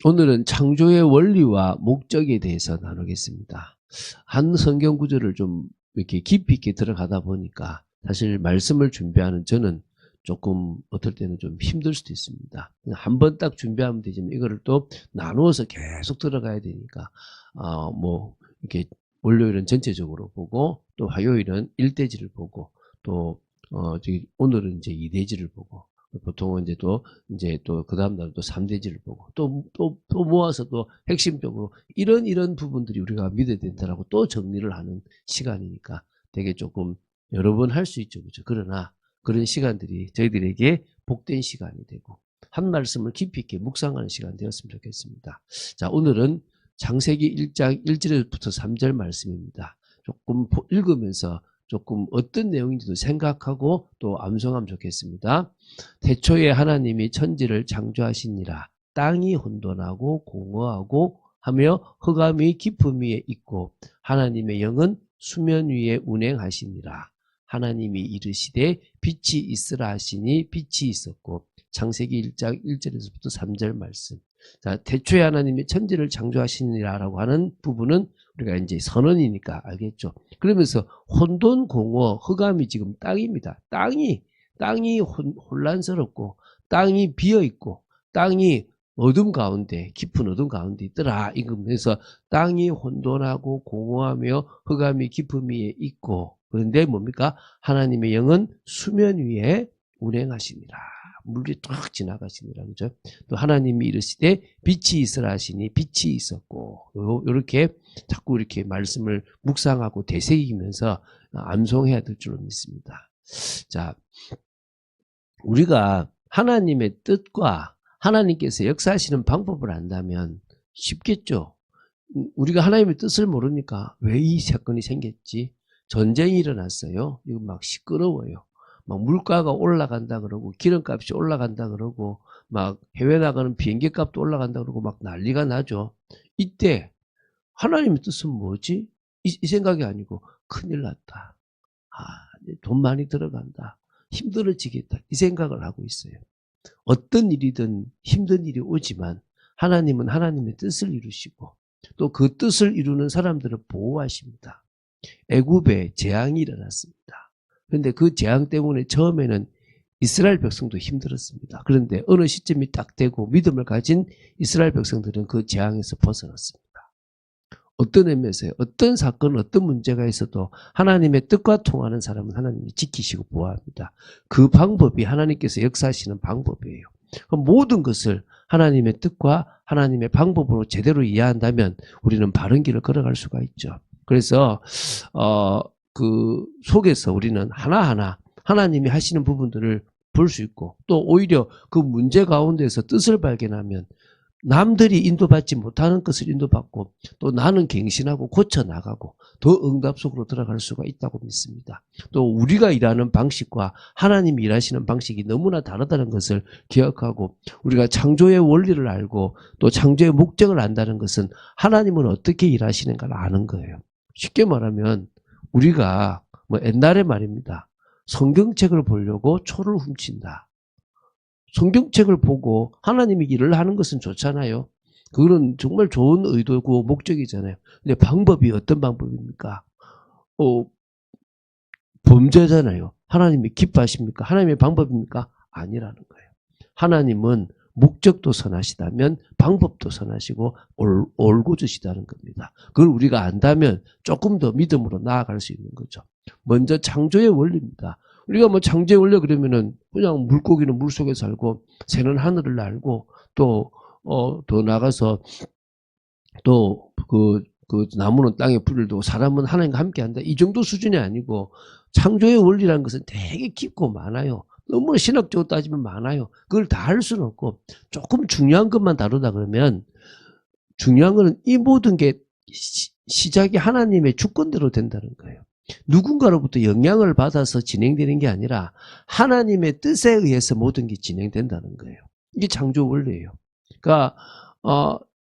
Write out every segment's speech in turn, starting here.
오늘은 창조의 원리와 목적에 대해서 나누겠습니다. 한 성경 구절을 좀 이렇게 깊이 있게 들어가다 보니까 사실 말씀을 준비하는 저는 조금 어떨 때는 좀 힘들 수도 있습니다. 한 번 딱 준비하면 되지만 이거를 또 나누어서 계속 들어가야 되니까 이렇게 월요일은 전체적으로 보고 또 화요일은 1대지를 보고 또 오늘은 이제 2대지를 보고 보통은 이제 또 그 다음날 또 3대지를 보고 또 모아서 또 핵심적으로 이런 부분들이 우리가 믿어야 된다라고 또 정리를 하는 시간이니까 되게 조금 여러 번 할 수 있죠. 그렇죠? 그러나 그런 시간들이 저희들에게 복된 시간이 되고 한 말씀을 깊이 있게 묵상하는 시간 되었으면 좋겠습니다. 자, 오늘은 창세기 1장 1절부터 3절 말씀입니다. 조금 읽으면서 조금 어떤 내용인지도 생각하고 또 암송하면 좋겠습니다. 태초에 하나님이 천지를 창조하시니라. 땅이 혼돈하고 공허하고 하며 흑암이 깊음 위에 있고 하나님의 영은 수면 위에 운행하시니라. 하나님이 이르시되 빛이 있으라 하시니 빛이 있었고. 창세기 1장 1절에서부터 3절 말씀. 자, 태초에 하나님이 천지를 창조하시니라라고 하는 부분은 우리가 이제 선언이니까 알겠죠. 그러면서 혼돈, 공허, 흑암이 지금 땅입니다. 땅이 혼란스럽고 땅이 비어 있고 땅이 어둠 가운데 깊은 어둠 가운데 있더라. 이거면서 땅이 혼돈하고 공허하며 흑암이 깊음 위에 있고 그런데 뭡니까? 하나님의 영은 수면 위에 운행하시니라. 물이 탁 지나가시니라. 그죠? 또 하나님이 이르시되 빛이 있으라 하시니 빛이 있었고 이렇게 자꾸 이렇게 말씀을 묵상하고 되새기면서 암송해야 될 줄로 믿습니다. 자, 우리가 하나님의 뜻과 하나님께서 역사하시는 방법을 안다면 쉽겠죠. 우리가 하나님의 뜻을 모르니까 왜 이 사건이 생겼지? 전쟁이 일어났어요. 이거 막 시끄러워요. 막 물가가 올라간다 그러고 기름값이 올라간다 그러고 막 해외 나가는 비행기 값도 올라간다 그러고 막 난리가 나죠. 이때 하나님의 뜻은 뭐지? 이 생각이 아니고 큰일 났다. 돈 많이 들어간다. 힘들어지겠다. 이 생각을 하고 있어요. 어떤 일이든 힘든 일이 오지만 하나님은 하나님의 뜻을 이루시고 또 그 뜻을 이루는 사람들을 보호하십니다. 애굽에 재앙이 일어났습니다. 그런데 그 재앙 때문에 처음에는 이스라엘 백성도 힘들었습니다. 그런데 어느 시점이 딱 되고 믿음을 가진 이스라엘 백성들은 그 재앙에서 벗어났습니다. 어떤 의미에서요? 어떤 사건, 어떤 문제가 있어도 하나님의 뜻과 통하는 사람은 하나님이 지키시고 보호합니다. 그 방법이 하나님께서 역사하시는 방법이에요. 그럼 모든 것을 하나님의 뜻과 하나님의 방법으로 제대로 이해한다면 우리는 바른 길을 걸어갈 수가 있죠. 그래서 그 속에서 우리는 하나하나 하나님이 하시는 부분들을 볼 수 있고 또 오히려 그 문제 가운데서 뜻을 발견하면 남들이 인도받지 못하는 것을 인도받고 또 나는 갱신하고 고쳐나가고 더 응답 속으로 들어갈 수가 있다고 믿습니다. 또 우리가 일하는 방식과 하나님이 일하시는 방식이 너무나 다르다는 것을 기억하고 우리가 창조의 원리를 알고 또 창조의 목적을 안다는 것은 하나님은 어떻게 일하시는가를 아는 거예요. 쉽게 말하면 우리가 옛날에 말입니다. 성경책을 보려고 초를 훔친다. 성경책을 보고 하나님이 일을 하는 것은 좋잖아요. 그거는 정말 좋은 의도고 목적이잖아요. 근데 방법이 어떤 방법입니까? 범죄잖아요. 하나님이 기뻐하십니까? 하나님의 방법입니까? 아니라는 거예요. 하나님은 목적도 선하시다면 방법도 선하시고 올곧으시다는 겁니다. 그걸 우리가 안다면 조금 더 믿음으로 나아갈 수 있는 거죠. 먼저 창조의 원리입니다. 우리가 창조의 원리 그러면은 그냥 물고기는 물속에 살고 새는 하늘을 날고 또 더 나가서 또 그 나무는 땅에 풀을 두고 사람은 하나님과 함께 한다. 이 정도 수준이 아니고 창조의 원리라는 것은 되게 깊고 많아요. 너무 신학적으로 따지면 많아요. 그걸 다 할 수는 없고 조금 중요한 것만 다루다 그러면 중요한 거는 이 모든 게 시작이 하나님의 주권대로 된다는 거예요. 누군가로부터 영향을 받아서 진행되는 게 아니라 하나님의 뜻에 의해서 모든 게 진행된다는 거예요. 이게 창조 원리예요. 그러니까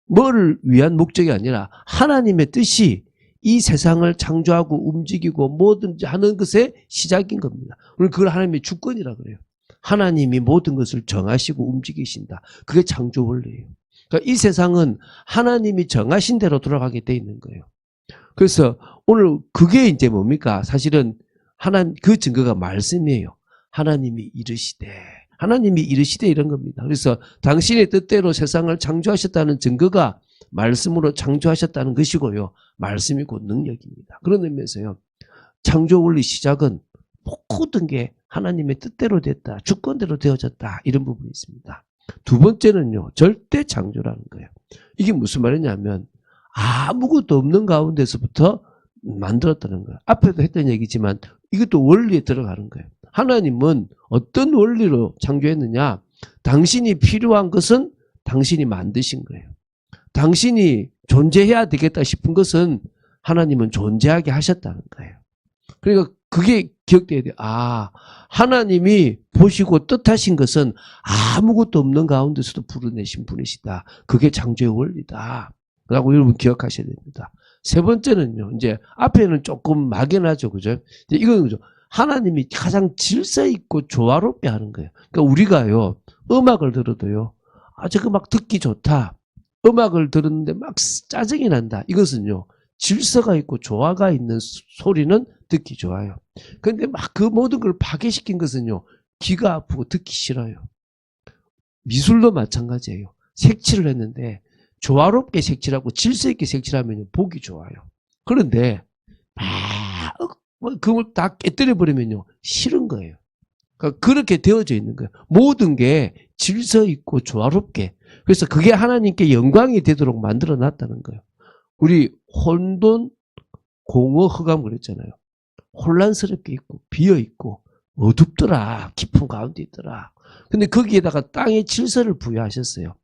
뭐를 위한 목적이 아니라 하나님의 뜻이 이 세상을 창조하고 움직이고 뭐든지 하는 것의 시작인 겁니다. 우리는 그걸 하나님의 주권이라 그래요. 하나님이 모든 것을 정하시고 움직이신다. 그게 창조 원리예요. 그러니까 이 세상은 하나님이 정하신 대로 돌아가게 돼 있는 거예요. 그래서 오늘 그게 이제 뭡니까? 사실은 그 증거가 말씀이에요. 하나님이 이르시되 이런 겁니다. 그래서 당신의 뜻대로 세상을 창조하셨다는 증거가 말씀으로 창조하셨다는 것이고요. 말씀이 곧 능력입니다. 그런 의미에서요. 창조 원리 시작은 모든 게 하나님의 뜻대로 됐다. 주권대로 되어졌다. 이런 부분이 있습니다. 두 번째는요. 절대 창조라는 거예요. 이게 무슨 말이냐면 아무것도 없는 가운데서부터 만들었다는 거예요. 앞에도 했던 얘기지만 이것도 원리에 들어가는 거예요. 하나님은 어떤 원리로 창조했느냐? 당신이 필요한 것은 당신이 만드신 거예요. 당신이 존재해야 되겠다 싶은 것은 하나님은 존재하게 하셨다는 거예요. 그러니까 그게 기억돼야 돼요. 하나님이 보시고 뜻하신 것은 아무것도 없는 가운데서도 불어내신 분이시다. 그게 창조의 원리다. 라고 여러분 기억하셔야 됩니다. 세 번째는요, 이제 앞에는 조금 막연하죠. 그죠? 이건 그죠. 하나님이 가장 질서 있고 조화롭게 하는 거예요. 그러니까 우리가요, 음악을 들어도요, 저거 막 듣기 좋다. 음악을 들었는데 막 짜증이 난다. 이것은요, 질서가 있고 조화가 있는 소리는 듣기 좋아요. 그런데 막 그 모든 걸 파괴시킨 것은요, 귀가 아프고 듣기 싫어요. 미술도 마찬가지예요. 색칠을 했는데 조화롭게 색칠하고 질서 있게 색칠하면 보기 좋아요. 그런데 그걸 다 깨뜨려버리면요, 싫은 거예요. 그러니까 그렇게 되어져 있는 거예요. 모든 게 질서 있고 조화롭게. 그래서 그게 하나님께 영광이 되도록 만들어 놨다는 거예요. 우리 혼돈, 공허, 흑암 그랬잖아요. 혼란스럽게 있고 비어 있고 어둡더라. 깊은 가운데 있더라. 근데 거기에다가 땅의 질서를 부여하셨어요.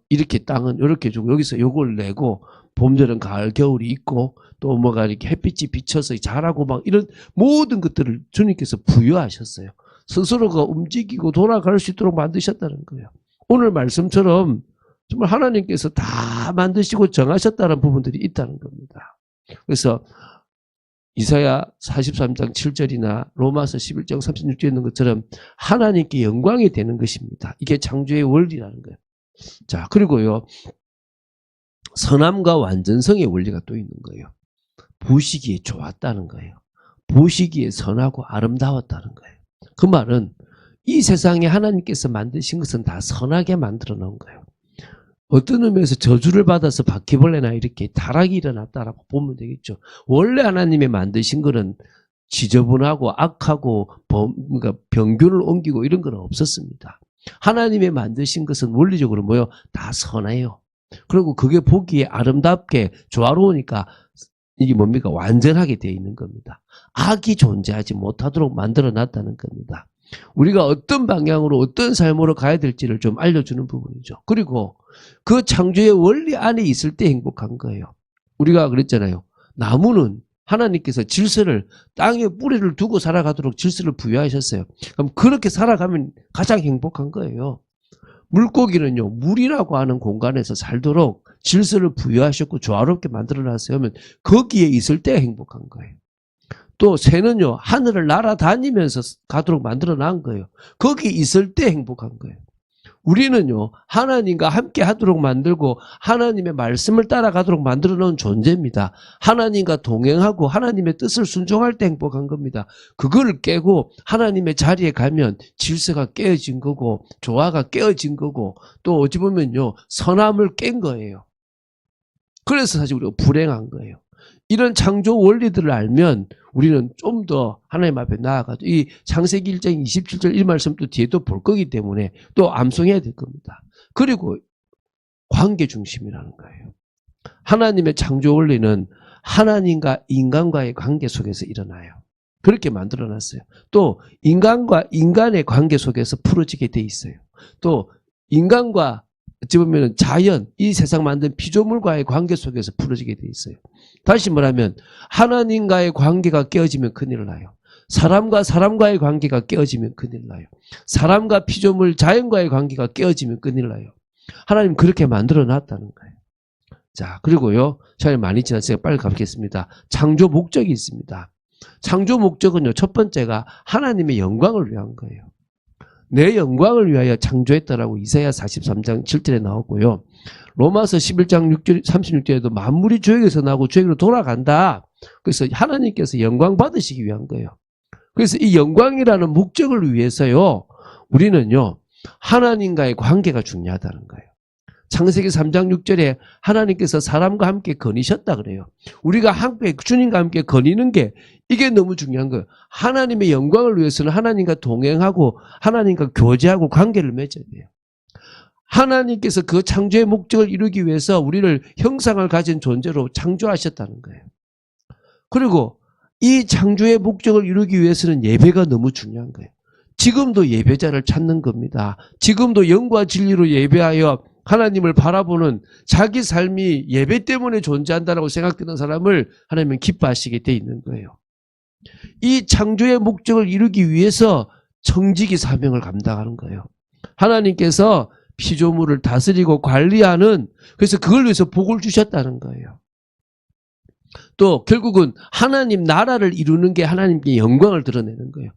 이렇게 땅은 이렇게 주고 여기서 요걸 내고 봄, 여름, 가을, 겨울이 있고 또 뭐가 이렇게 햇빛이 비쳐서 자라고 막 이런 모든 것들을 주님께서 부여하셨어요. 스스로가 움직이고 돌아갈 수 있도록 만드셨다는 거예요. 오늘 말씀처럼 정말 하나님께서 다 만드시고 정하셨다는 부분들이 있다는 겁니다. 그래서 이사야 43장 7절이나 로마서 11장 36절에 있는 것처럼 하나님께 영광이 되는 것입니다. 이게 창조의 원리라는 거예요. 자, 그리고요, 선함과 완전성의 원리가 또 있는 거예요. 보시기에 좋았다는 거예요. 보시기에 선하고 아름다웠다는 거예요. 그 말은 이 세상에 하나님께서 만드신 것은 다 선하게 만들어 놓은 거예요. 어떤 의미에서 저주를 받아서 바퀴벌레나 이렇게 타락이 일어났다라고 보면 되겠죠. 원래 하나님이 만드신 거는 지저분하고 악하고 그러니까 병균을 옮기고 이런 건 없었습니다. 하나님이 만드신 것은 원리적으로 뭐요? 다 선해요. 그리고 그게 보기에 아름답게 조화로우니까 이게 뭡니까? 완전하게 되어 있는 겁니다. 악이 존재하지 못하도록 만들어 놨다는 겁니다. 우리가 어떤 방향으로 어떤 삶으로 가야 될지를 좀 알려주는 부분이죠. 그리고 그 창조의 원리 안에 있을 때 행복한 거예요. 우리가 그랬잖아요. 나무는 하나님께서 질서를 땅에 뿌리를 두고 살아가도록 질서를 부여하셨어요. 그럼 그렇게 살아가면 가장 행복한 거예요. 물고기는요, 물이라고 하는 공간에서 살도록 질서를 부여하셨고 조화롭게 만들어놨어요. 하면 거기에 있을 때 행복한 거예요. 또 새는요, 하늘을 날아다니면서 가도록 만들어놓은 거예요. 거기 있을 때 행복한 거예요. 우리는요, 하나님과 함께 하도록 만들고 하나님의 말씀을 따라가도록 만들어 놓은 존재입니다. 하나님과 동행하고 하나님의 뜻을 순종할 때 행복한 겁니다. 그걸 깨고 하나님의 자리에 가면 질서가 깨어진 거고 조화가 깨어진 거고 또 어찌 보면요, 선함을 깬 거예요. 그래서 사실 우리가 불행한 거예요. 이런 창조 원리들을 알면 우리는 좀 더 하나님 앞에 나아가죠. 이 창세기 1장 27절 이 말씀도 뒤에 또 볼 거기 때문에 또 암송해야 될 겁니다. 그리고 관계 중심이라는 거예요. 하나님의 창조 원리는 하나님과 인간과의 관계 속에서 일어나요. 그렇게 만들어놨어요. 또 인간과 인간의 관계 속에서 풀어지게 돼 있어요. 또 인간과 어찌 보면 자연, 이 세상 만든 피조물과의 관계 속에서 풀어지게 돼 있어요. 다시 말하면 하나님과의 관계가 깨어지면 큰일 나요. 사람과 사람과의 관계가 깨어지면 큰일 나요. 사람과 피조물, 자연과의 관계가 깨어지면 큰일 나요. 하나님 그렇게 만들어 놨다는 거예요. 자, 그리고요, 시간이 많이 지났으니까 빨리 가보겠습니다. 창조 목적이 있습니다. 창조 목적은요, 첫 번째가 하나님의 영광을 위한 거예요. 내 영광을 위하여 창조했다라고 이사야 43장 7절에 나오고요. 로마서 11장 6절, 36절에도 만물이 주에게서 나고 주에게로 돌아간다. 그래서 하나님께서 영광 받으시기 위한 거예요. 그래서 이 영광이라는 목적을 위해서요, 우리는요, 하나님과의 관계가 중요하다는 거예요. 창세기 3장 6절에 하나님께서 사람과 함께 거니셨다 그래요. 우리가 함께 주님과 함께 거니는 게 이게 너무 중요한 거예요. 하나님의 영광을 위해서는 하나님과 동행하고 하나님과 교제하고 관계를 맺어야 돼요. 하나님께서 그 창조의 목적을 이루기 위해서 우리를 형상을 가진 존재로 창조하셨다는 거예요. 그리고 이 창조의 목적을 이루기 위해서는 예배가 너무 중요한 거예요. 지금도 예배자를 찾는 겁니다. 지금도 영과 진리로 예배하여 하나님을 바라보는 자기 삶이 예배 때문에 존재한다고 생각되는 사람을 하나님은 기뻐하시게 돼 있는 거예요. 이 창조의 목적을 이루기 위해서 청지기 사명을 감당하는 거예요. 하나님께서 피조물을 다스리고 관리하는, 그래서 그걸 위해서 복을 주셨다는 거예요. 또 결국은 하나님 나라를 이루는 게 하나님께 영광을 드러내는 거예요.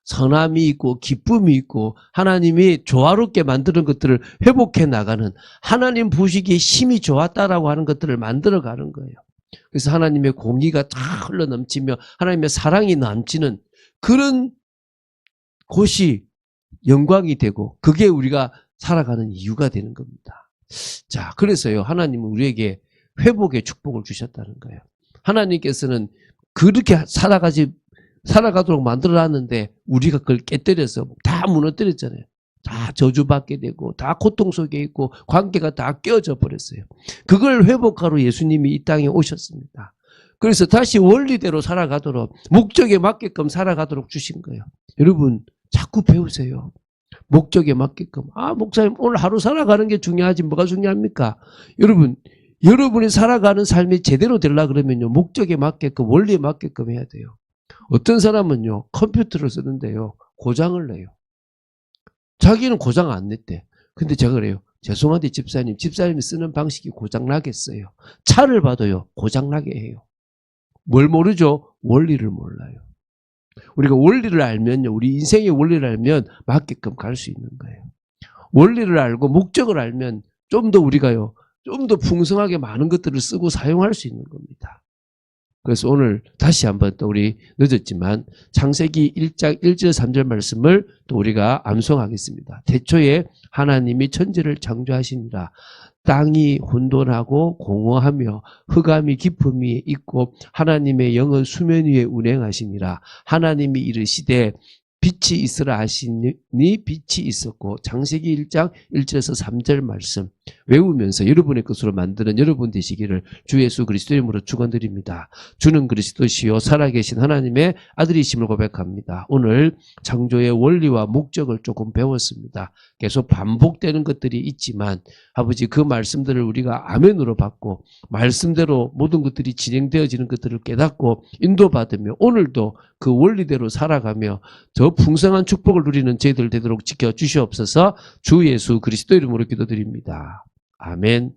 선함이 있고 기쁨이 있고 하나님이 조화롭게 만드는 것들을 회복해 나가는, 하나님 보시기에 힘이 좋았다라고 하는 것들을 만들어가는 거예요. 그래서 하나님의 공의가 다 흘러넘치며 하나님의 사랑이 넘치는 그런 곳이 영광이 되고 그게 우리가 살아가는 이유가 되는 겁니다. 자, 그래서요, 하나님은 우리에게 회복의 축복을 주셨다는 거예요. 하나님께서는 그렇게 살아가도록 만들어놨는데 우리가 그걸 깨뜨려서 다 무너뜨렸잖아요. 다 저주받게 되고 다 고통 속에 있고 관계가 다 깨어져 버렸어요. 그걸 회복하러 예수님이 이 땅에 오셨습니다. 그래서 다시 원리대로 살아가도록, 목적에 맞게끔 살아가도록 주신 거예요. 여러분 자꾸 배우세요. 목적에 맞게끔. 목사님 오늘 하루 살아가는 게 중요하지 뭐가 중요합니까? 여러분이 살아가는 삶이 제대로 되려고 그러면요, 목적에 맞게끔 원리에 맞게끔 해야 돼요. 어떤 사람은요, 컴퓨터를 쓰는데요, 고장을 내요. 자기는 고장 안 냈대. 근데 제가 그래요. 죄송한데 집사님이 쓰는 방식이 고장나겠어요. 차를 봐도요, 고장나게 해요. 뭘 모르죠? 원리를 몰라요. 우리가 원리를 알면요, 우리 인생의 원리를 알면 맞게끔 갈 수 있는 거예요. 원리를 알고 목적을 알면 좀 더 우리가요, 좀 더 풍성하게 많은 것들을 쓰고 사용할 수 있는 겁니다. 그래서 오늘 다시 한번 또 우리 늦었지만 창세기 1장 1절 3절 말씀을 또 우리가 암송하겠습니다. 태초에 하나님이 천지를 창조하시니라. 땅이 혼돈하고 공허하며 흑암이 깊음이 있고 하나님의 영은 수면 위에 운행하시니라. 하나님이 이르시되 빛이 있으라 하시니 빛이 있었고. 창세기 1장 1절에서 3절 말씀 외우면서 여러분의 것으로 만드는 여러분 되시기를 주 예수 그리스도 이름으로 축원드립니다. 주는 그리스도시요 살아계신 하나님의 아들이심을 고백합니다. 오늘 창조의 원리와 목적을 조금 배웠습니다. 계속 반복되는 것들이 있지만 아버지 그 말씀들을 우리가 아멘으로 받고 말씀대로 모든 것들이 진행되어지는 것들을 깨닫고 인도받으며 오늘도 그 원리대로 살아가며 더 풍성한 축복을 누리는 저희들 되도록 지켜주시옵소서. 주 예수 그리스도 이름으로 기도드립니다. 아멘.